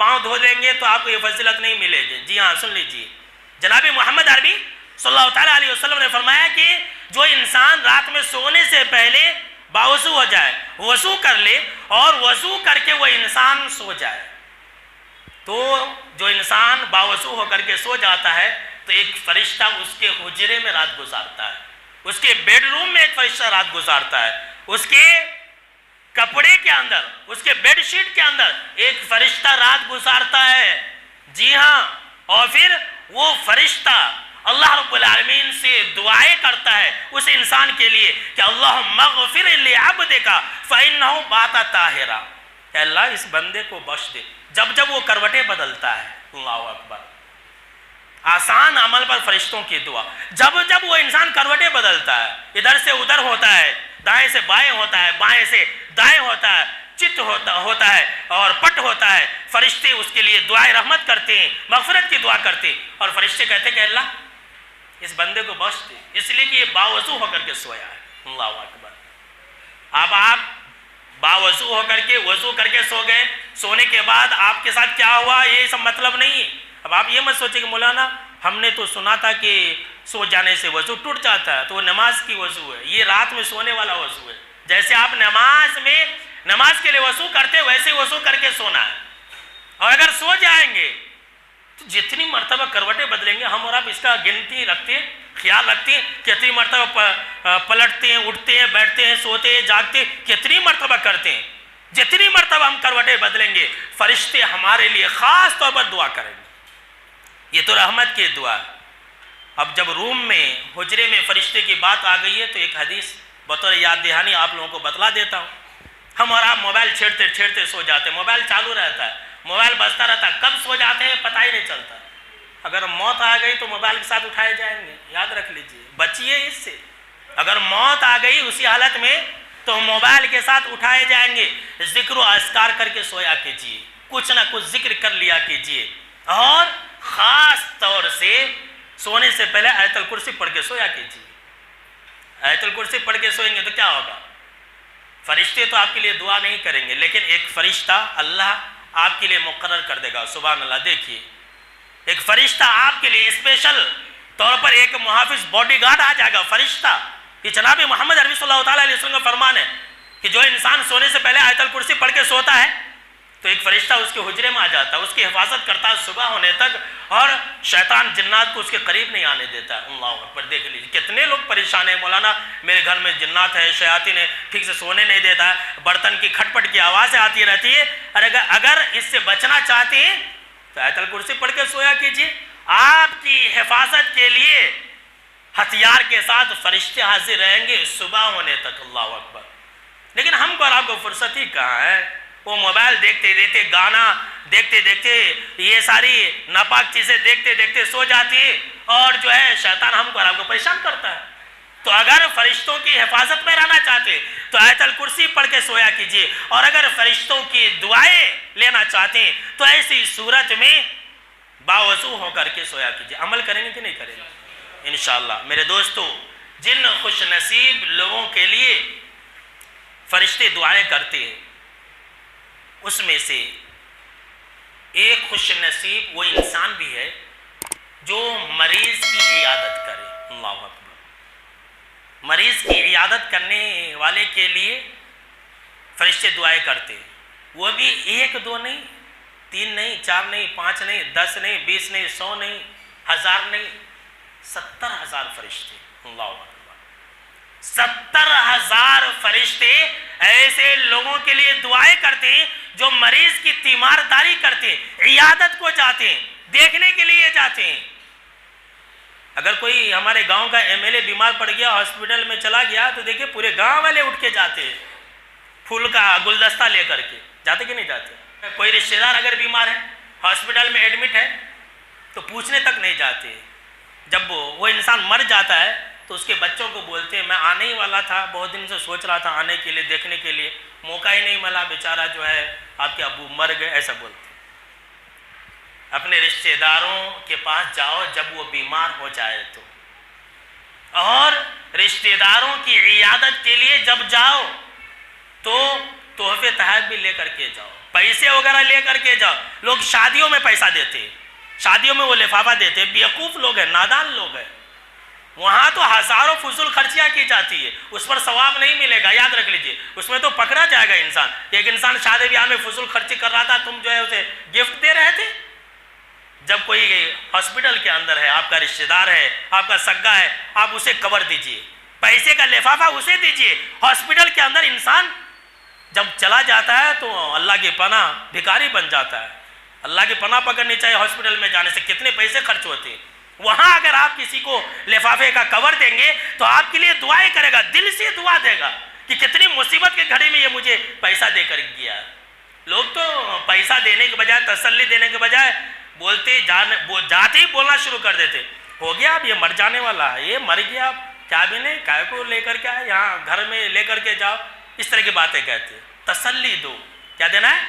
پاؤں دھو دیں گے تو آپ کو یہ فضیلت نہیں ملے گی. جی ہاں سن لیجئے, جناب محمد عربی صلی اللہ تعالیٰ علیہ وسلم نے فرمایا کہ جو انسان رات میں سونے سے پہلے باوضو ہو جائے, وضو کر لے اور وضو کر کے وہ انسان سو جائے, تو جو انسان باوضو ہو کر کے سو جاتا ہے تو ایک فرشتہ اس کے حجرے میں رات گزارتا ہے, اس کے بیڈ روم میں ایک فرشتہ رات گزارتا ہے, اس کے کپڑے کے اندر, اس کے بیڈ شیٹ کے اندر ایک فرشتہ رات گزارتا ہے. جی ہاں, اور پھر وہ فرشتہ اللہ رب العالمین سے دعائیں کرتا ہے اس انسان کے لیے کہ اللہم اغفر لعبدک فإنہ بات طاہرا, کہ اللہ اس بندے کو بخش دے. جب جب وہ کروٹیں بدلتا ہے, اللہ اکبر, آسان عمل پر فرشتوں کی دعا. جب جب وہ انسان کروٹیں بدلتا ہے, ادھر سے ادھر ہوتا ہے, دائیں سے بائیں ہوتا ہے, بائیں سے دائیں ہوتا ہے, چت ہوتا ہے اور پٹ ہوتا ہے, فرشتے اس کے لیے دعائیں رحمت کرتے ہیں, مغفرت کی دعا کرتے ہیں, اور فرشتے کہتے ہیں کہ اللہ اس بندے کو بخش دے, اس لیے کہ یہ باوضو ہو کر کے سویا ہے. اللہ اکبر. اب آپ باوضو ہو کر کے, وضو کر کے سو گئے, سونے کے بعد آپ کے ساتھ کیا ہوا یہ سب مطلب نہیں ہے. اب آپ یہ مت سوچیں کہ مولانا ہم نے تو سنا تھا کہ سو جانے سے وضو ٹوٹ جاتا ہے, تو وہ نماز کی وضو ہے, یہ رات میں سونے والا وضو ہے. جیسے آپ نماز کے لیے وضو کرتے ویسے وضو کر کے سونا ہے. اور اگر سو جائیں گے تو جتنی مرتبہ کروٹیں بدلیں گے, ہم اور آپ اس کا گنتی رکھتے ہیں, خیال رکھتے ہیں کتنی مرتبہ پلٹتے ہیں, اٹھتے ہیں, بیٹھتے ہیں, سوتے ہیں, جاگتے ہیں, کتنی مرتبہ کرتے ہیں. جتنی مرتبہ ہم کروٹیں بدلیں گے فرشتے ہمارے لیے خاص طور پر دعا کریں گے. یہ تو رحمت کی دعا ہے. اب جب روم میں, حجرے میں فرشتے کی بات آ گئی ہے تو ایک حدیث بطور یاد دہانی آپ لوگوں کو بتلا دیتا ہوں. ہم اور آپ موبائل چھیڑتے سو جاتے ہیں, موبائل چالو رہتا ہے, موبائل بجتا رہتا ہے, کب سو جاتے ہیں پتہ ہی نہیں چلتا. اگر موت آ گئی تو موبائل کے ساتھ اٹھائے جائیں گے, یاد رکھ لیجئے, بچیے اس سے. اگر موت آ گئی اسی حالت میں تو موبائل کے ساتھ اٹھائے جائیں گے. ذکر و اذکار کر کے سویا کیجئے, کچھ نہ کچھ ذکر کر لیا کیجئے, اور خاص طور سے سونے سے پہلے آیت الکرسی پڑھ کے سویا کیجئے. آیت الکرسی پڑھ کے سوئیں گے تو کیا ہوگا؟ فرشتے تو آپ کے لیے دعا نہیں کریں گے, لیکن ایک فرشتہ اللہ آپ کے لیے مقرر کر دے گا. سبحان اللہ. دیکھیے ایک فرشتہ آپ کے لیے اسپیشل طور پر ایک محافظ باڈی گارڈ آ جائے گا فرشتہ. یہ جناب محمد عربی صلی اللہ تعالیٰ علیہ وسلم کا فرمان ہے کہ جو انسان سونے سے پہلے آیت الکرسی پڑھ کے سوتا ہے تو ایک فرشتہ اس کے حجرے میں آ جاتا ہے, اس کی حفاظت کرتا ہے صبح ہونے تک, اور شیطان جنات کو اس کے قریب نہیں آنے دیتا. اللہ اکبر. دیکھ لیجیے کتنے لوگ پریشان ہیں, مولانا میرے گھر میں جنات ہے, شیاطین ہے, ٹھیک سے سونے نہیں دیتا ہے, برتن کی کھٹ پٹ کی آوازیں آتی رہتی ہے. اور اگر اس سے بچنا چاہتے ہیں تو آیت الکرسی پڑھ کے سویا کیجیے. آپ کی حفاظت کے لیے ہتھیار کے ساتھ فرشتے حاضر رہیں گے صبح ہونے تک. اللہ اکبر. لیکن ہم کو اور آپ کو فرصت ہی کہاں ہے؟ وہ موبائل دیکھتے دیکھتے, گانا دیکھتے دیکھتے, یہ ساری ناپاک چیزیں دیکھتے دیکھتے سو جاتی ہے, اور جو ہے شیطان ہم کو اور آپ کو پریشان کرتا ہے. تو اگر فرشتوں کی حفاظت میں رہنا چاہتے تو آیت الکرسی پڑھ کے سویا کیجیے, اور اگر فرشتوں کی دعائیں لینا چاہتے ہیں تو ایسی صورت میں باوضو ہو کر کے سویا کیجیے. عمل کریں گے کہ نہیں کریں گے؟ انشاءاللہ. میرے دوستو, جن خوش نصیب لوگوں کے لیے فرشتے دعائیں کرتے ہیں اس میں سے ایک خوش نصیب وہ انسان بھی ہے جو مریض کی عیادت کرے. اللہ اکبر. مریض کی عیادت کرنے والے کے لیے فرشتے دعائیں کرتے ہیں, وہ بھی 1 2 نہیں, 3 نہیں, 4 نہیں, 5 نہیں, 10 نہیں, 20 نہیں, 100 نہیں, 1000 نہیں, 70,000 فرشتے. اللہ اکبر. 70,000 فرشتے ایسے لوگوں کے لیے دعائیں کرتے ہیں جو مریض کی تیمارداری کرتے ہیں, عیادت کو جاتے ہیں, دیکھنے کے لیے جاتے ہیں. اگر کوئی ہمارے گاؤں کا MLA بیمار پڑ گیا, ہاسپٹل میں چلا گیا, تو دیکھیں پورے گاؤں والے اٹھ کے جاتے ہیں, پھول کا گلدستہ لے کر کے. جاتے کہ نہیں جاتے؟ کوئی رشتہ دار اگر بیمار ہے, ہاسپٹل میں ایڈمٹ ہے, تو پوچھنے تک نہیں جاتے. جب وہ انسان مر جاتا ہے تو اس کے بچوں کو بولتے ہیں میں آنے ہی والا تھا, بہت دن سے سوچ رہا تھا آنے کے لیے, دیکھنے کے لیے, موقع ہی نہیں ملا, بیچارہ جو ہے آپ کے ابو مر گئے, ایسا بولتے. اپنے رشتہ داروں کے پاس جاؤ جب وہ بیمار ہو جائے تو, اور رشتہ داروں کی عیادت کے لیے جب جاؤ تو تحفے تحائف بھی لے کر کے جاؤ, پیسے وغیرہ لے کر کے جاؤ. لوگ شادیوں میں پیسہ دیتے ہیں, شادیوں میں وہ لفافہ دیتے ہیں, بیوقوف لوگ ہیں, نادان لوگ ہیں. وہاں تو ہزاروں فضول خرچیاں کی جاتی ہے, اس پر ثواب نہیں ملے گا, یاد رکھ لیجئے. اس میں تو پکڑا جائے گا انسان. ایک انسان شادی بیاہ میں فضول خرچی کر رہا تھا, تم جو ہے اسے گفٹ دے رہے تھے. جب کوئی ہاسپٹل کے اندر ہے, آپ کا رشتہ دار ہے, آپ کا سگا ہے, آپ اسے کور دیجئے, پیسے کا لفافہ اسے دیجئے. ہاسپٹل کے اندر انسان جب چلا جاتا ہے تو اللہ کی پناہ بھکاری بن جاتا ہے. اللہ کی پناہ پکڑنی چاہیے. ہاسپٹل میں جانے سے کتنے پیسے خرچ ہوتے ہیں. وہاں اگر آپ کسی کو لفافے کا کور دیں گے تو آپ کے لیے دعائیں کرے گا, دل سے دعا دے گا کہ کتنی مصیبت کے گھڑی میں یہ مجھے پیسہ دے کر گیا. لوگ تو پیسہ دینے کے بجائے, تسلی دینے کے بجائے بولتے جاتے ہی بولنا شروع کر دیتے, ہو گیا اب یہ مر جانے والا ہے, یہ مر گیا, اب کیا بھی نہیں, کائے کو لے کر کے آئے, یہاں گھر میں لے کر کے جاؤ. اس طرح کی باتیں کہتے ہیں. تسلی دو. کیا دینا ہے؟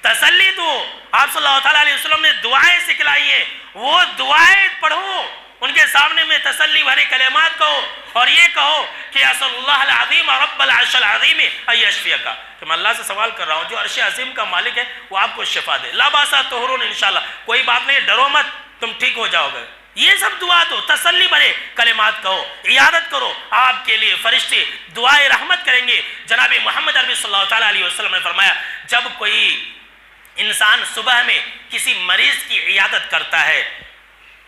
تسلی دو. آپ صلی اللہ تعالیٰ علیہ وسلم نے دعائیں سکھلائی ہیں, وہ دعائیں پڑھو, ان کے سامنے میں تسلی بھری کلمات کہو, اور یہ کہو کہ اسأل اللہ العظیم رب العرش العظیم ان یشفیک, کہ میں اللہ سے سوال کر رہا ہوں جو عرش عظیم کا مالک ہے وہ آپ کو شفا دے. لا باسا طہرون انشاءاللہ, کوئی بات نہیں, ڈرو مت, تم ٹھیک ہو جاؤ گے. یہ سب دعا دو, تسلی بھرے کلمات کہو, عیادت کرو. آپ کے لیے فرشتے دعائے رحمت کریں گے. جناب محمد عربی صلی اللہ تعالیٰ علیہ وسلم نے فرمایا جب کوئی انسان صبح میں کسی مریض کی عیادت کرتا ہے,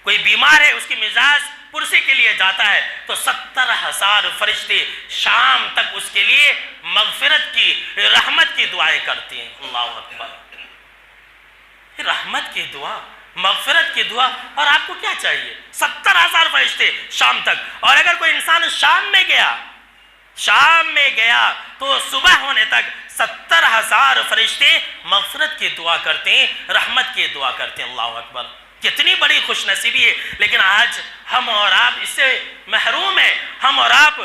کوئی بیمار ہے, اس کی مزاج پرسی کے لیے جاتا ہے, تو 70,000 فرشتے شام تک اس کے لیے مغفرت کی, رحمت کی دعائیں کرتے ہیں. اللہ اکبر. رحمت کی دعا, مغفرت کی دعا, اور آپ کو کیا چاہیے؟ 70,000 فرشتے شام تک. اور اگر کوئی انسان شام میں گیا تو صبح ہونے تک 70,000 فرشتے مغفرت کی دعا کرتے ہیں, رحمت کی دعا کرتے ہیں. اللہ اکبر. کتنی بڑی خوش نصیبی ہے. لیکن آج ہم اور آپ اس سے محروم ہیں. ہم اور آپ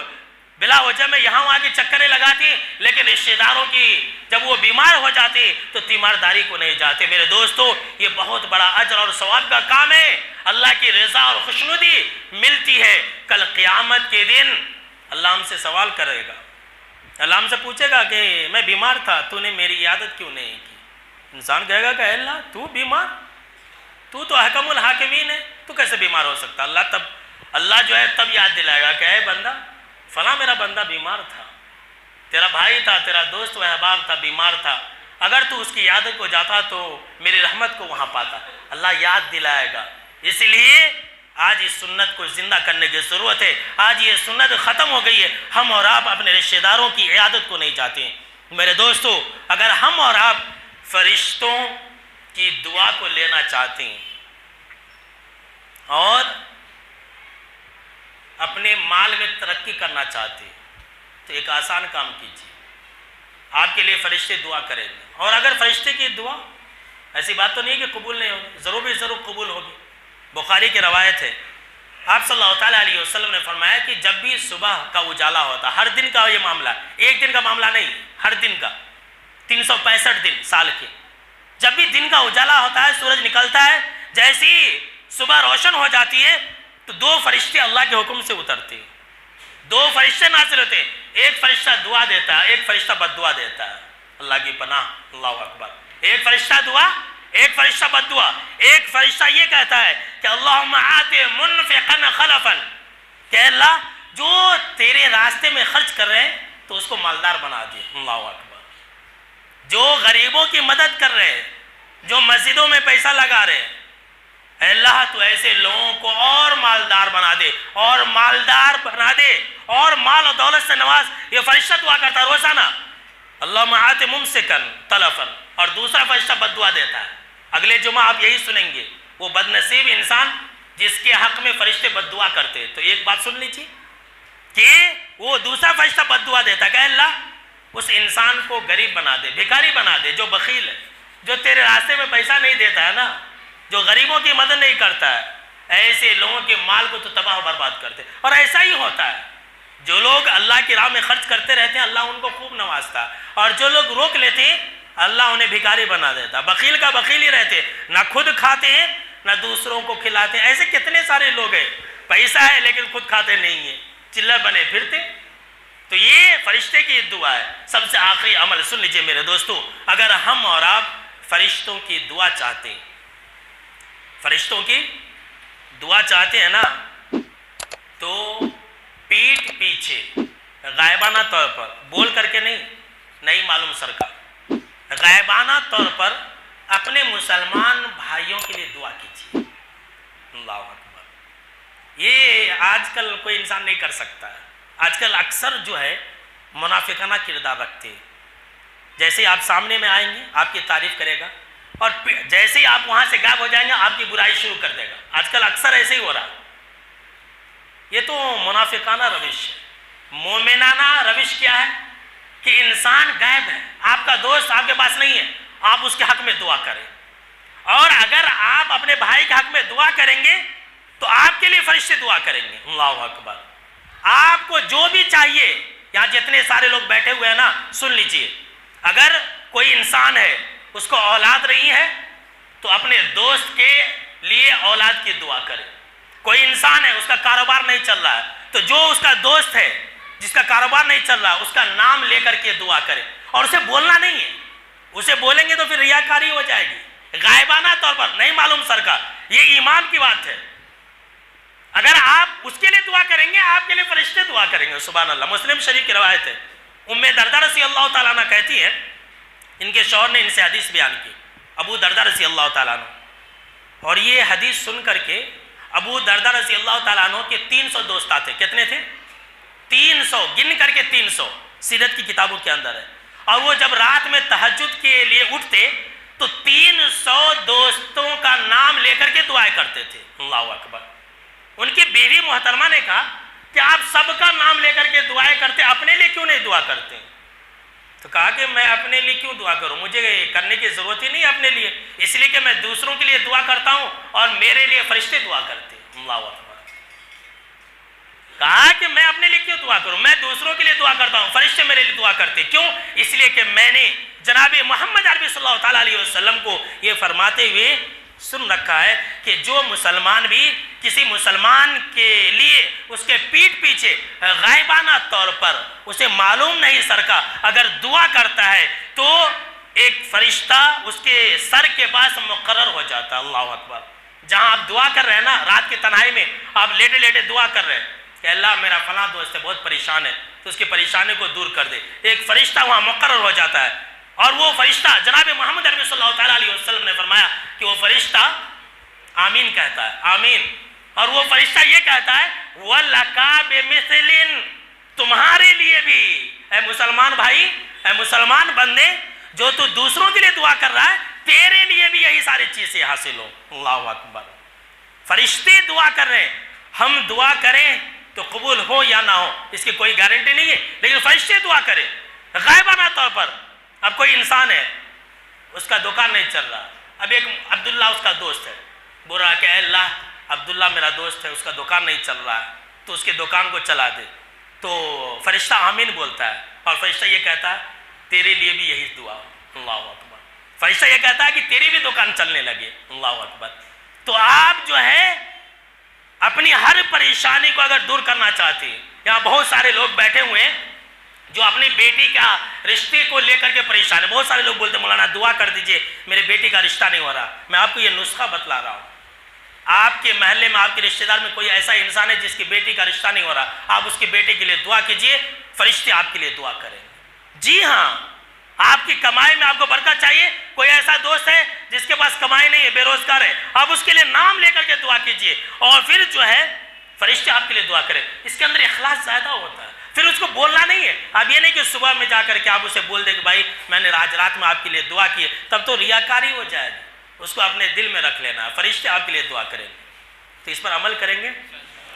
بلا وجہ میں یہاں وہاں کی چکریں لگاتے ہیں, لیکن رشتہ داروں کی جب وہ بیمار ہو جاتے ہیں تو تیمارداری کو نہیں جاتے. میرے دوستو, یہ بہت بڑا اجر اور ثواب کا کام ہے. اللہ کی رضا اور خوشنودی ملتی ہے. کل قیامت کے دن اللہ ہم سے سوال کرے گا, اللہ ہم سے پوچھے گا کہ میں بیمار تھا, تو نے میری عیادت کیوں نہیں کی؟ انسان کہے گا کہ اے اللہ تو بیمار، تو حکم الحاکمین ہے، تو کیسے بیمار ہو سکتا؟ اللہ جو ہے تب یاد دلائے گا کہ اے بندہ فلاں میرا بندہ بیمار تھا، تیرا بھائی تھا، تیرا دوست و احباب تھا، بیمار تھا، اگر تو اس کی عیادت کو جاتا تو میری رحمت کو وہاں پاتا۔ اللہ یاد دلائے گا۔ اس لیے آج اس سنت کو زندہ کرنے کی ضرورت ہے۔ آج یہ سنت ختم ہو گئی ہے، ہم اور آپ اپنے رشتہ داروں کی عیادت کو نہیں چاہتے ہیں۔ میرے دوستو، اگر ہم اور آپ فرشتوں کی دعا کو لینا چاہتے ہیں اور اپنے مال میں ترقی کرنا چاہتے ہیں تو ایک آسان کام کیجیے، آپ کے لیے فرشتے دعا کریں گے۔ اور اگر فرشتے کی دعا، ایسی بات تو نہیں ہے کہ قبول نہیں ہوگی، ضرور قبول ہوگی۔ بخاری کی روایت ہے، آپ صلی اللہ تعالیٰ علیہ وسلم نے فرمایا کہ جب بھی صبح کا اجالا ہوتا، ہر دن کا یہ معاملہ، ایک دن کا معاملہ نہیں، ہر دن کا، 365 دن سال کے، جب بھی دن کا اجالا ہوتا ہے، سورج نکلتا ہے، جیسے ہی صبح روشن ہو جاتی ہے تو 2 فرشتے اللہ کے حکم سے اترتے ہیں، 2 فرشتے نازل ہوتے ہیں، ایک فرشتہ دعا دیتا ہے، ایک فرشتہ بد دعا دیتا ہے۔ اللہ کی پناہ، اللہ اکبر۔ ایک فرشتہ دعا، ایک فرشتہ بد دعا۔ ایک فرشتہ یہ کہتا ہے کہ اللہم آت منفقا خلفا، کہ اللہ جو تیرے راستے میں خرچ کر رہے ہیں تو اس کو مالدار بنا دے۔ اللہ اکبر۔ جو غریبوں کی مدد کر رہے ہیں، جو مسجدوں میں پیسہ لگا رہے ہیں، اے اللہ تو ایسے لوگوں کو اور مالدار بنا دے، اور مالدار بنا دے، اور مال و دولت سے نواز۔ یہ فرشتہ دعا کرتا ہے روزانہ، اللہم آت ممسکا تلفا، اور دوسرا فرشتہ بد دعا دیتا ہے۔ اگلے جمعہ آپ یہی سنیں گے، وہ بد نصیب انسان جس کے حق میں فرشتے بد دعا کرتے ہیں۔ تو ایک بات سن لیجیے کہ وہ دوسرا فرشتہ بد دعا دیتا ہے کہ اللہ اس انسان کو غریب بنا دے، بھکاری بنا دے، جو بخیل ہے، جو تیرے راستے میں پیسہ نہیں دیتا ہے نا، جو غریبوں کی مدد نہیں کرتا ہے، ایسے لوگوں کے مال کو تو تباہ و برباد کرتے۔ اور ایسا ہی ہوتا ہے، جو لوگ اللہ کی راہ میں خرچ کرتے رہتے ہیں اللہ ان کو خوب نوازتا ہے، اور جو لوگ روک لیتے ہیں اللہ انہیں بھکاری بنا دیتا۔ بخیل کا بخیل ہی رہتے، نہ خود کھاتے ہیں نہ دوسروں کو کھلاتے ہیں۔ ایسے کتنے سارے لوگ ہیں، پیسہ ہے لیکن خود کھاتے نہیں ہیں، چلہ بنے پھرتے۔ تو یہ فرشتے کی دعا ہے۔ سب سے آخری عمل سن لیجئے میرے دوستو، اگر ہم اور آپ فرشتوں کی دعا چاہتے ہیں، فرشتوں کی دعا چاہتے ہیں نا، تو پیٹھ پیچھے غائبانہ طور پر، بول کر کے نہیں معلوم سرکار، غائبانہ طور پر اپنے مسلمان بھائیوں کے لیے دعا کیجیے۔ اللہ اکبر۔ یہ آج کل کوئی انسان نہیں کر سکتا ہے۔ آج کل اکثر جو ہے منافقانہ کردار رکھتے ہیں، جیسے آپ سامنے میں آئیں گے آپ کی تعریف کرے گا، اور جیسے ہی آپ وہاں سے غائب ہو جائیں گے آپ کی برائی شروع کر دے گا۔ آج کل اکثر ایسے ہی ہو رہا۔ یہ تو منافقانہ روش ہے۔ مومنانہ روش کیا ہے کہ انسان غائب ہے، آپ کا دوست آپ کے پاس نہیں ہے، آپ اس کے حق میں دعا کریں، اور اگر آپ اپنے بھائی کے حق میں دعا کریں گے تو آپ کے لیے فرشتے دعا کریں گے۔ اللہ اکبر۔ آپ کو جو بھی چاہیے، یہاں جتنے سارے لوگ بیٹھے ہوئے ہیں نا، سن لیجئے، اگر کوئی انسان ہے اس کو اولاد نہیں ہے تو اپنے دوست کے لیے اولاد کی دعا کرے۔ کوئی انسان ہے اس کا کاروبار نہیں چل رہا ہے تو جو اس کا دوست ہے جس کا کاروبار نہیں چل رہا اس کا نام لے کر کے دعا کرے، اور اسے بولنا نہیں ہے، اسے بولیں گے تو پھر ریاکاری ہو جائے گی۔ غائبانہ طور پر نہیں معلوم سرکار، یہ ایمان کی بات ہے۔ اگر آپ اس کے لیے دعا کریں گے آپ کے لیے فرشتے دعا کریں گے۔ سبحان اللہ۔ مسلم شریف کی روایت ہے، دردہ رضی اللہ تعالیٰ عنہ کہتی ہے، ان کے شوہر نے ان سے حدیث بیان کی، ابو دردہ رضی اللہ تعالیٰ عنہ، اور یہ حدیث سن کر کے ابو دردہ رضی اللہ تعالیٰ عنہ کے 300 دوست آتے۔ کتنے تھے؟ 300، گن کر کے 300، سیرت کی کتابوں کے اندر ہے۔ اور وہ جب رات میں تہجد کے لیے اٹھتے تو 300 دوستوں کا نام لے کر کے دعائیں کرتے تھے۔ اللہ اکبر۔ ان کی بیوی محترمہ نے کہا کہ آپ سب کا نام لے کر کے دعائیں کرتے، اپنے لیے کیوں نہیں دعا کرتے؟ تو کہا کہ میں اپنے لیے کیوں دعا کروں، مجھے کرنے کی ضرورت ہی نہیں اپنے لیے، اس لیے کہ میں دوسروں کے لیے دعا کرتا ہوں اور میرے لیے فرشتے دعا کرتے ہیں۔ اللہ اکبر۔ کہا کہ میں اپنے لیے کیوں دعا کروں، میں دوسروں کے لیے دعا کرتا ہوں، فرشتے میرے لیے دعا کرتے، کیوں؟ اس لیے کہ میں نے جناب محمد عربی صلی اللہ تعالیٰ علیہ وسلم کو یہ فرماتے ہوئے سن رکھا ہے کہ جو مسلمان بھی کسی مسلمان کے لیے اس کے پیٹھ پیچھے غائبانہ طور پر اسے معلوم نہیں سرکا اگر دعا کرتا ہے تو ایک فرشتہ اس کے سر کے پاس مقرر ہو جاتا ہے. اللہ اکبر. جہاں آپ دعا کر رہے ہیں نا رات کی تنہائی میں، آپ لیٹے لیٹے دعا کر رہے ہیں کہ اللہ میرا فلاں دوست ہے بہت پریشان ہے تو اس کی پریشانی کو دور کر دے، ایک فرشتہ وہاں مقرر ہو جاتا ہے. اور وہ فرشتہ جناب محمد عربی صلی اللہ تعالیٰ علیہ وسلم نے فرمایا کہ وہ فرشتہ آمین کہتا ہے، آمین. اور وہ فرشتہ یہ کہتا ہے وَلَكَ بِمِثْلٍ، تمہارے لیے بھی اے مسلمان بھائی، اے مسلمان بندے جو تو دوسروں کے لیے دعا کر رہا ہے، تیرے لیے بھی یہی ساری چیزیں حاصل ہو. اللہ اکبر. فرشتے دعا کر رہے ہیں، ہم دعا کریں تو قبول ہو یا نہ ہو اس کی کوئی گارنٹی نہیں ہے، لیکن فرشتے دعا کریں غائبانہ طور پر. اب کوئی انسان ہے اس کا دکان نہیں چل رہا، اب ایک عبداللہ اس کا دوست ہے، بول رہا کہ اے اللہ عبداللہ میرا دوست ہے اس کا دکان نہیں چل رہا ہے تو اس کے دکان کو چلا دے. تو فرشتہ آمین بولتا ہے اور فرشتہ یہ کہتا ہے تیرے لیے بھی یہی دعا ہو. اللہ اکبر. فرشتہ یہ کہتا ہے کہ تیری بھی دکان چلنے لگے. اللہ اکبر. تو آپ جو ہے اپنی ہر پریشانی کو اگر دور کرنا چاہتے ہیں، یہاں بہت سارے لوگ بیٹھے ہوئے ہیں جو اپنی بیٹی کا رشتے کو لے کر کے پریشان ہیں. بہت سارے لوگ بولتے ہیں مولانا دعا کر دیجئے میرے بیٹی کا رشتہ نہیں ہو رہا. میں آپ کو یہ نسخہ بتلا رہا ہوں. آپ کے محلے میں آپ کے رشتہ دار میں کوئی ایسا انسان ہے جس کی بیٹی کا رشتہ نہیں ہو رہا، آپ اس کی بیٹی کے لیے دعا کیجئے، فرشتے آپ کے لیے دعا کریں. جی ہاں، آپ کی کمائی میں آپ کو برکت چاہیے، کوئی ایسا دوست ہے جس کے پاس کمائی نہیں ہے، بے روزگار ہے، آپ اس کے لیے نام لے کر کے دعا کیجئے اور پھر جو ہے فرشتے آپ کے لیے دعا کریں. اس کے اندر اخلاص زیادہ ہوتا ہے. پھر اس کو بولنا نہیں ہے. اب یہ نہیں کہ صبح میں جا کر کے آپ اسے بول دیں کہ بھائی میں نے آج رات میں آپ کے لیے دعا کی ہے، تب تو ریاکاری ہو جائے گی. اس کو اپنے دل میں رکھ لینا، فرشتے آپ کے لیے دعا کریں گے. تو اس پر عمل کریں گے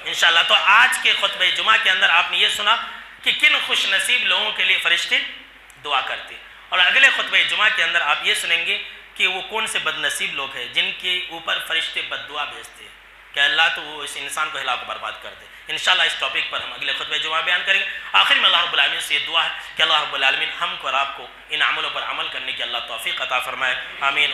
انشاءاللہ. تو آج کے خطبہ جمعہ کے اندر آپ نے یہ سنا کہ کن خوش نصیب لوگوں کے لیے فرشتے دعا کرتے ہیں، اور اگلے خطبہ جمعہ کے اندر آپ یہ سنیں گے کہ وہ کون سے بد نصیب لوگ ہیں جن کے اوپر فرشتے بد دعا بھیجتے ہیں کہ اللہ تو وہ اس انسان کو ہلاک و برباد کر دے. انشاءاللہ اس ٹاپک پر ہم اگلے خطبہ جمعہ بیان کریں گے. آخر میں اللہ رب العالمین سے یہ دعا ہے کہ اللہ رب العالمین ہم کو اور آپ کو ان عملوں پر عمل کرنے کی اللہ توفیق عطا فرمائے. آمین.